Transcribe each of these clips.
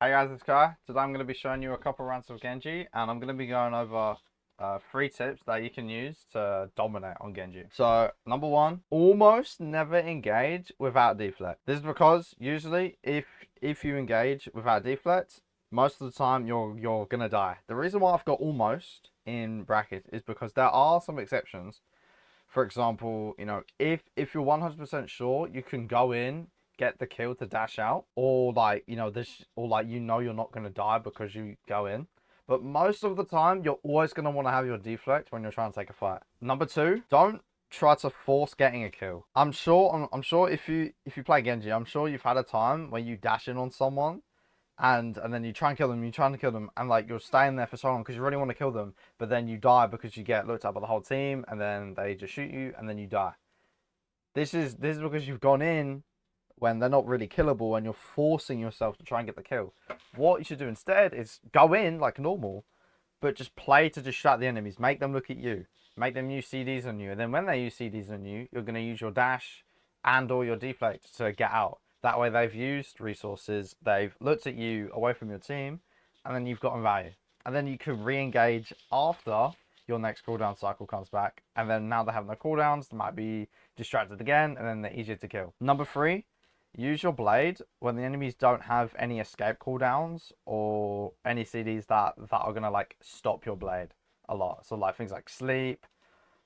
Hey guys, it's Kai. Today I'm going to be showing you a couple rounds of Genji, and I'm going to be going over 3 tips that you can use to dominate on Genji. So, number 1, almost never engage without deflect. This is because usually if you engage without deflect, most of the time you're going to die. The reason why I've got almost in brackets is because there are some exceptions. For example, if you're 100% sure, you can go in, get the kill to dash out, or you're not gonna die because you go in. But most of the time, you're always gonna want to have your deflect when you're trying to take a fight. Number 2, don't try to force getting a kill. I'm sure if you play Genji, I'm sure you've had a time where you dash in on someone and then you try and kill them, and like you're staying there for so long because you really want to kill them, but then you die because you get looked at by the whole team, and then they just shoot you, and then you die. This is because you've gone in when they're not really killable, and you're forcing yourself to try and get the kill. What you should do instead is go in like normal, but just play to distract the enemies. Make them look at you. Make them use CDs on you, and then when they use CDs on you, you're going to use your dash and or your deflect to get out. That way they've used resources, they've looked at you away from your team, and then you've gotten value. And then you can re-engage after your next cooldown cycle comes back. And then now they have no cooldowns, they might be distracted again, and then they're easier to kill. Number 3, use your blade when the enemies don't have any escape cooldowns or any CDs that are going to like stop your blade a lot. So like things like sleep,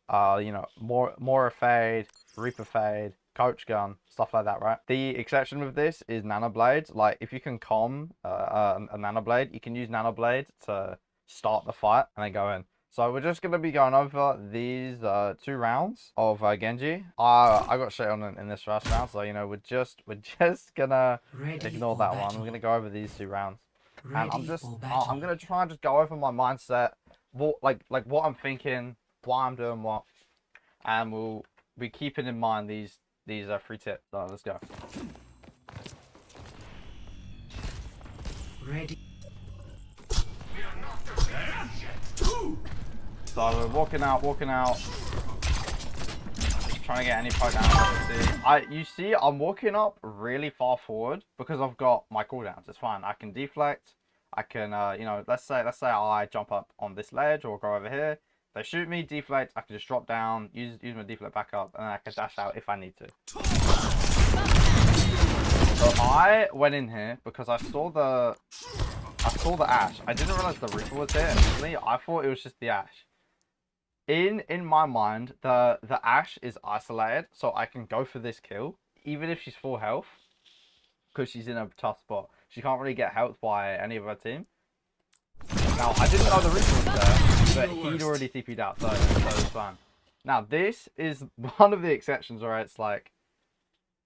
more fade, Reaper fade, coach gun, stuff like that, right? The exception with this is nano blades. Like if you can calm a nano blade, you can use nano blade to start the fight and then go in. So we're just going to be going over these 2 rounds of Genji. I got shit on in this first round, so we're just gonna ignore that one. We're gonna go over these 2 rounds, and I'm gonna try and just go over my mindset, what I'm thinking, why I'm doing what, and we'll be keeping in mind these 3 tips. So let's go. Ready. So we're walking out, just trying to get any poke down. You see, I'm walking up really far forward because I've got my cooldowns. It's fine. I can deflect. I can, let's say I jump up on this ledge or go over here. They shoot me, deflect. I can just drop down, use my deflect back up, and then I can dash out if I need to. So I went in here because I saw the Ash. I didn't realize the Reaper was here initially. I thought it was just the Ash. In my mind, the Ash is isolated, so I can go for this kill, even if she's full health, because she's in a tough spot. She can't really get helped by any of her team. Now, I didn't know the Reaper was there, but he'd already TP'd out, so it's fine. Now, this is one of the exceptions where it's like,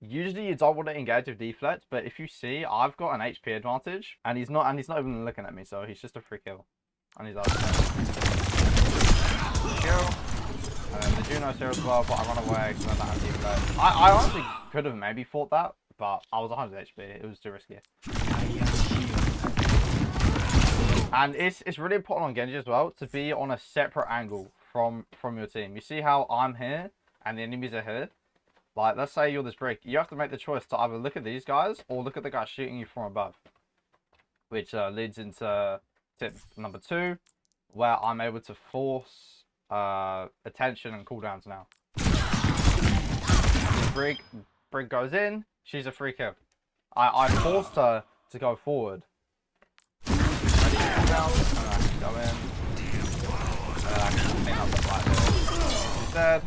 usually you don't want to engage with deflect, but if you see, I've got an HP advantage, and he's not even looking at me, so he's just a free kill. And he's out. Kill. And then the Juno's here as well, but I run away because I don't have deflect. I honestly could have maybe fought that, but I was 100 HP. It was too risky. And it's really important on Genji as well to be on a separate angle from your team. You see how I'm here and the enemies are here? Like, let's say you're this brick. You have to make the choice to either look at these guys or look at the guy shooting you from above. Which leads into tip number 2, where I'm able to force attention and cooldowns now. Brig goes in, she's a free kill. I forced her to go forward. Cooldown, and I can go in. And then I can clean up the fight here. She's dead.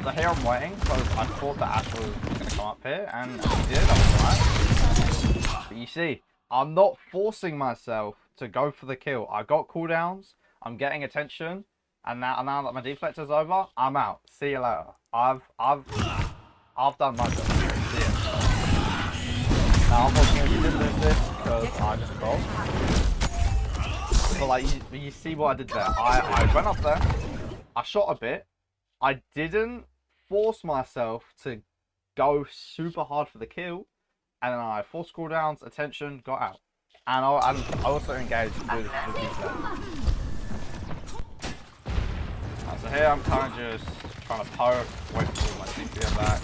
So here I'm waiting because I thought the Ash was going to come up here, and he did, that was right. But you see, I'm not forcing myself to go for the kill. I got cooldowns, I'm getting attention, and now that my deflect is over, I'm out. See you later. I've done my job. See ya. Now unfortunately you didn't lose this because I just rolled. So like you see what I did there. I went up there, I shot a bit, I didn't force myself to go super hard for the kill, and then I forced cooldowns, attention, got out. And I also engaged with deflect. So here I'm kind of just trying to poke, wait for my CP back.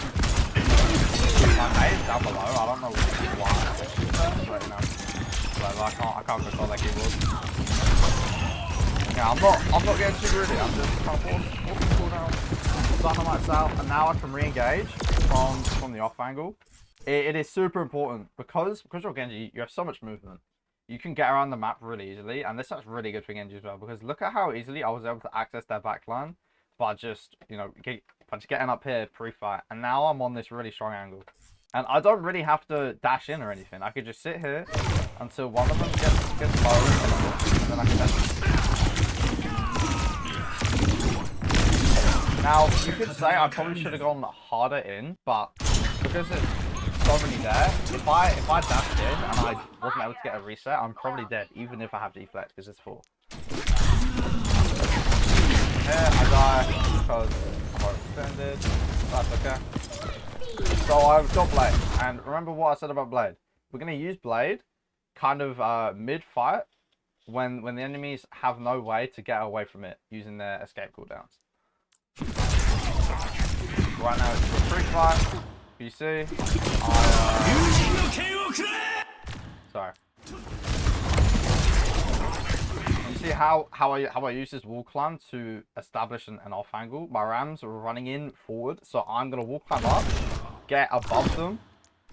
My mate's down below. I don't know why, but you know, I can't control that keyboard. Yeah, I'm not getting too greedy. I'm just trying to force the cooldown. Dynamite's out, and now I can re-engage from the off angle. It is super important because you're Genji, you have so much movement. You can get around the map really easily, and this is really good for Genji as well, because look at how easily I was able to access their backline by just, you know, by just getting up here pre-fight, and now I'm on this really strong angle. And I don't really have to dash in or anything. I could just sit here until one of them gets low, and then I can dash. Now, you could say I probably should have gone harder in, but because it's so many there, if I dashed in and I wasn't able to get a reset, I'm probably dead, even if I have deflect, because it's 4. Yeah, I die because I'm overextended. That's okay. So I've got Blade, and remember what I said about Blade. We're going to use Blade kind of mid-fight when the enemies have no way to get away from it using their escape cooldowns. Right now it's a free fight. You see, sorry. You see how I use this wall climb to establish an off angle. My rams are running in forward, so I'm gonna wall climb up, get above them,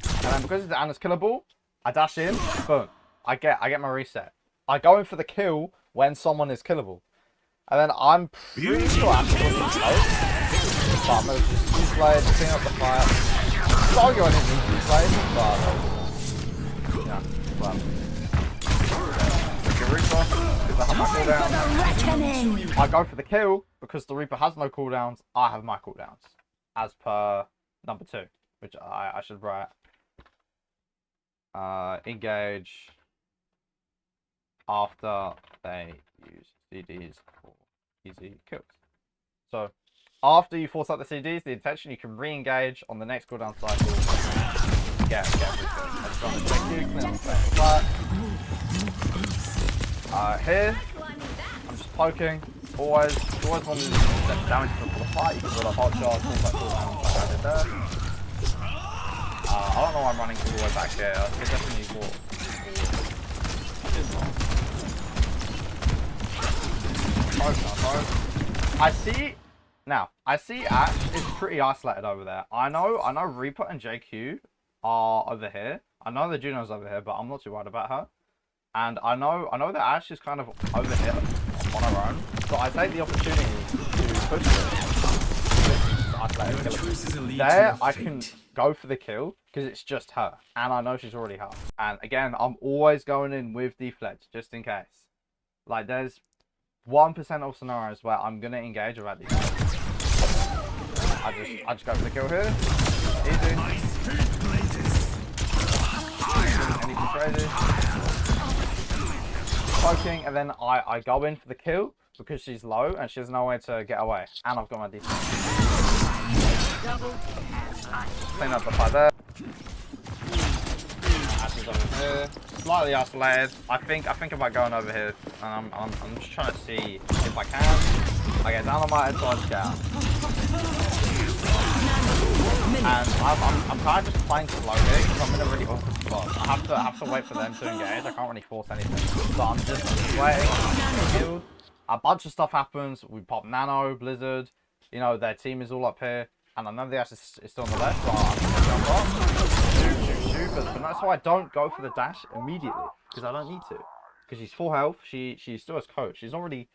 and then because it's Anna's killable, I dash in, boom. I get my reset. I go in for the kill when someone is killable, and then I'm pretty sure I'm going to close, but I'm gonna just use Blade, clean up the fire. Sorry, I didn't use these blades, but yeah, well. The Reaper, because I have my cooldown. I go for the kill because the Reaper has no cooldowns. I have my cooldowns, as per number 2, which I should write. Engage after they use CDs for easy kills. So after you force out the CDs, the intention you can re-engage on the next cooldown cycle. Get I just want to check you, clean up the flat. Here, I'm just poking. Always want to set damage for the fight. You can build a hot shot, things like cooldowns like I did there. I don't know why I'm running all the way back here. I could definitely walk. I see. Now, I see Ash is pretty isolated over there. I know Reaper and JQ are over here. I know the Juno's over here, but I'm not too worried about her. And I know that Ash is kind of over here on her own. So I take the opportunity to push her. There, I can go for the kill because it's just her. And I know she's already half. And again, I'm always going in with deflect just in case. Like, there's 1% of scenarios where I'm gonna engage without these. I just go for the kill here. Easy. Anything crazy. Poking, and then I go in for the kill because she's low and she has no way to get away. And I've got my defense. Clean up the fight there. Ashes over here. Slightly isolated. I think about going over here, and I'm just trying to see if I can. I get dynamite, so I just get out. And I'm kind of just playing slow here because I'm in a really awkward spot. I have to wait for them to engage. I can't really force anything. So I'm just waiting. A bunch of stuff happens. We pop Nano, Blizzard. You know, their team is all up here. And I know the Ash is still on the left, so I'm gonna jump off. Shoot. But that's why I don't go for the dash immediately. Because I don't need to. Because she's full health. She still has coach. She's not really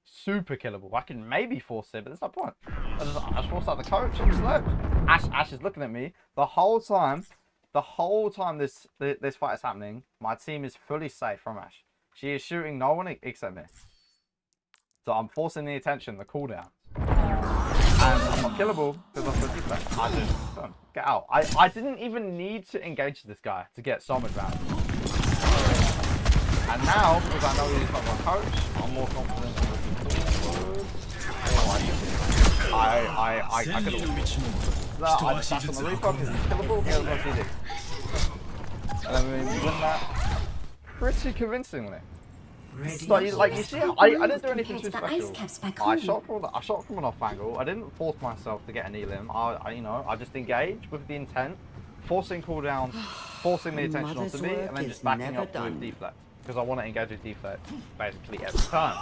super killable. I can maybe force it, but there's no point. I just force out the coach and just left. Ash is looking at me the whole time. The whole time this fight is happening, my team is fully safe from Ash. She is shooting no one except me. So I'm forcing the attention, the cooldown. And I'm not killable because I'm fully deflect. I just get out. I didn't even need to engage this guy to get so much value. And now, because I know he's not my coach, I'm more confident in looking forward. I could have I just dashed on the Reaper because he's killable, he has no CD. And then we win that pretty convincingly. like you see, I didn't do anything too Compared to the ice special. caps back I home. shot from an off angle. I didn't force myself to get an elim. You know, I just engaged with the intent, forcing cooldowns, forcing the attention onto me, and then just backing up with deflect because I want to engage with deflect basically every time.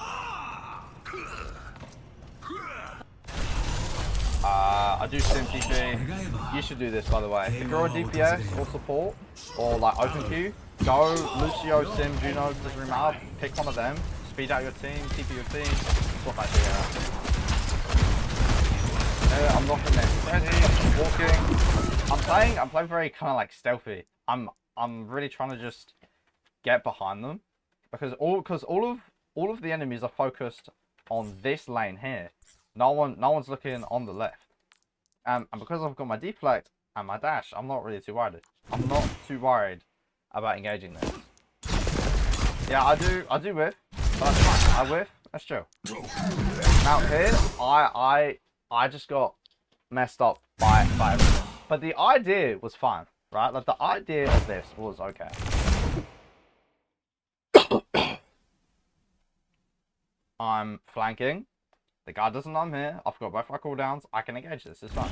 I do sim TP. You should do this, by the way. If you're a DPS or support or like open queue, go Lucio, Sim, Juno, doesn't really matter. Pick one of them. Speed out your team, TP your team. That's what I do. I'm knocking this. Ready, walking. I'm playing very kind of like stealthy. I'm really trying to just get behind them because all of the enemies are focused on this lane here. No one's looking on the left. And because I've got my deflect and my dash, I'm not really too worried. I'm not too worried about engaging this. Yeah, I do whiff, but that's fine. I whiff, that's chill. Now here, I just got messed up by everything. But the idea was fine, right? Like the idea of this was okay. I'm flanking. The guy doesn't know I'm here. I've got both my cooldowns. I can engage this. It's fine.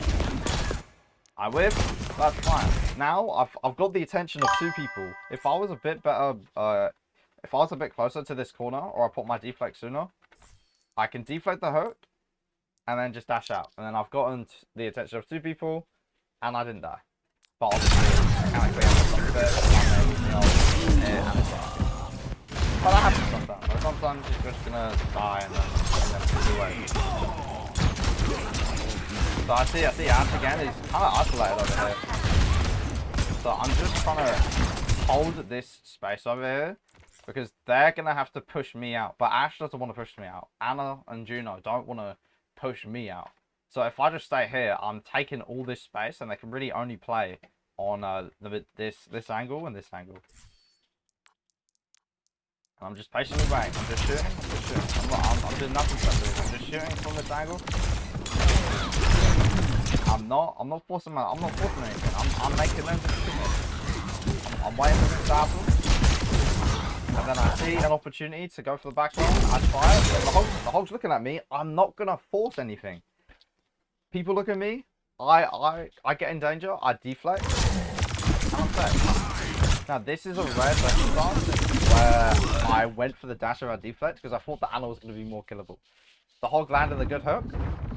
I whiff. That's fine. Now I've got the attention of two people. If I was a bit better, if I was a bit closer to this corner, or I put my deflect sooner, I can deflect the hook, and then just dash out. And then I've gotten the attention of two people, and I didn't die. But obviously, mechanically, I'm a bit, and it's fine. But that happens sometimes. Like sometimes you're just gonna die and then do away. So I see Ant again. He's kind of isolated over here. So I'm just trying to hold this space over here because they're gonna have to push me out. But Ash doesn't want to push me out. Anna and Juno don't want to push me out. So if I just stay here, I'm taking all this space, and they can really only play on this angle and this angle. I'm just patiently waiting. I'm just shooting. I'm doing nothing special. I'm just shooting from this angle. I'm not forcing anything. I'm making them just shoot me. I'm waiting for this to happen. And then I see an opportunity to go for the back roll. I try it. The Hog's looking at me. I'm not gonna force anything. People look at me. I get in danger. I deflect. I'm set. Now this is a rare circumstance where I went for the dash over deflect because I thought the Anna was going to be more killable. The Hog landed a good hook,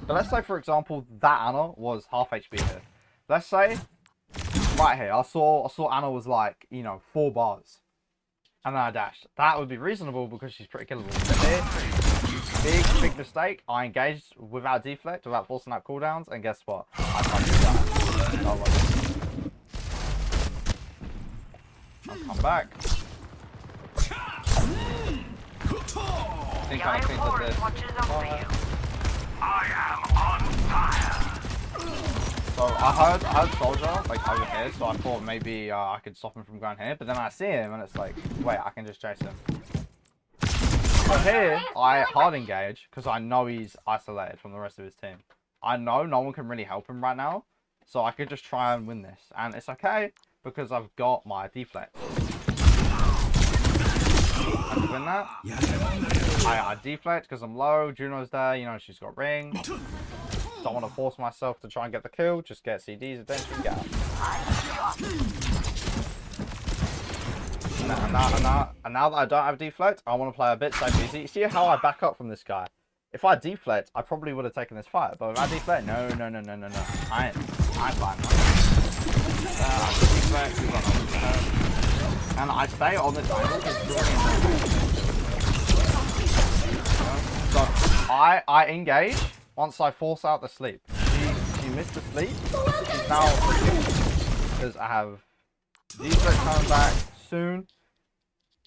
but let's say for example that Anna was half HP here. Let's say right here I saw Anna was like, you know, 4 bars, and then I dashed. That would be reasonable because she's pretty killable. But here, big mistake. I engaged without deflect, without forcing out cooldowns, and guess what? I can't do that. I'll come back. I think I think that this. I am on fire. So I heard Soldier like over here, so I thought maybe I could stop him from going here. But then I see him, and it's like, wait, I can just chase him. So here I hard engage because I know he's isolated from the rest of his team. I know no one can really help him right now, so I could just try and win this, and it's okay because I've got my deflect. I can win that. I deflect because I'm low. Juno's there, you know, she's got ring. Don't want to force myself to try and get the kill. Just get CD's attention, get out. And now that I don't have deflect, I want to play a bit safe. You see how I back up from this guy? If I deflect, I probably would have taken this fight. But if I deflect, no. I ain't fine. And I stay on this angle because it's really important. So I engage once I force out the sleep. She missed the sleep. She's now because I have deflect coming back soon.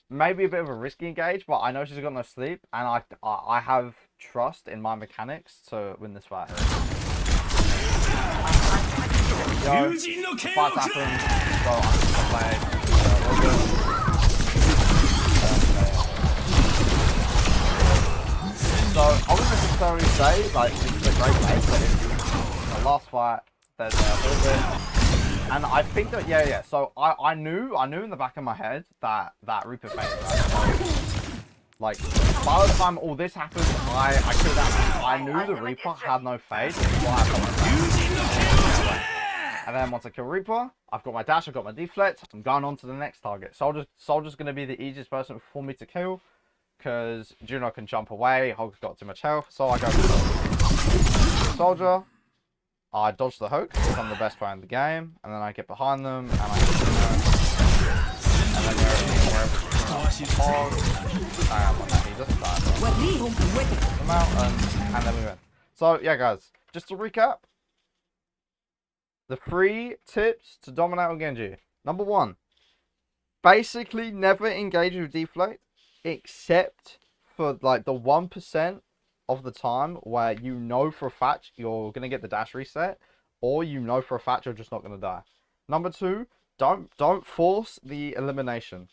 Maybe a bit of a risky engage, but I know she's got no sleep, and I have trust in my mechanics to win this fight. Yo, the fight's happened, so I'm gonna play. So I wouldn't necessarily say like this is a great place, but in the last fight there's a little bit, and I think that yeah. So I knew in the back of my head that Reaper faded. Right? like, by the time all this happened, I killed that. I knew the Reaper had no fade. And then once I kill Reaper, I've got my dash, I've got my deflect. I'm going on to the next target. Soldier's going to be the easiest person for me to kill, because Juno can jump away. Hulk's got too much health, so I go for Soldier. I dodge the hook, because I'm the best player in the game, and then I get behind them, and I hit Juno. And then wherever he doesn't die. Come out, and then we win. So yeah, guys, just to recap, the 3 tips to dominate on Genji. Number 1, basically never engage with deflate, except for like the 1% of the time where you know for a fact you're gonna get the dash reset, or you know for a fact you're just not gonna die. Number 2, don't force the elimination.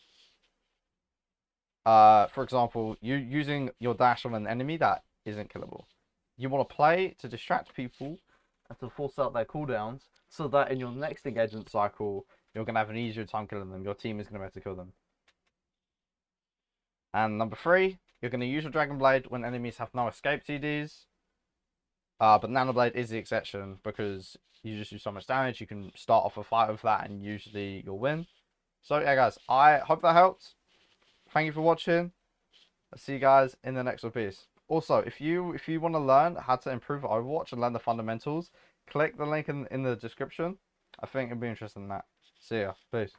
For example, you using your dash on an enemy that isn't killable. You want to play to distract people and to force out their cooldowns, so that in your next engagement cycle, you're going to have an easier time killing them. Your team is going to be able to kill them. And number 3, you're going to use your Dragon Blade when enemies have no escape TDs. But Nano Blade is the exception, because you just do so much damage. You can start off a fight with that and usually you'll win. So yeah, guys, I hope that helped. Thank you for watching. I'll see you guys in the next one. Peace. Also, if you want to learn how to improve Overwatch and learn the fundamentals, click the link in the description. I think it'll be interesting in that. See ya. Peace.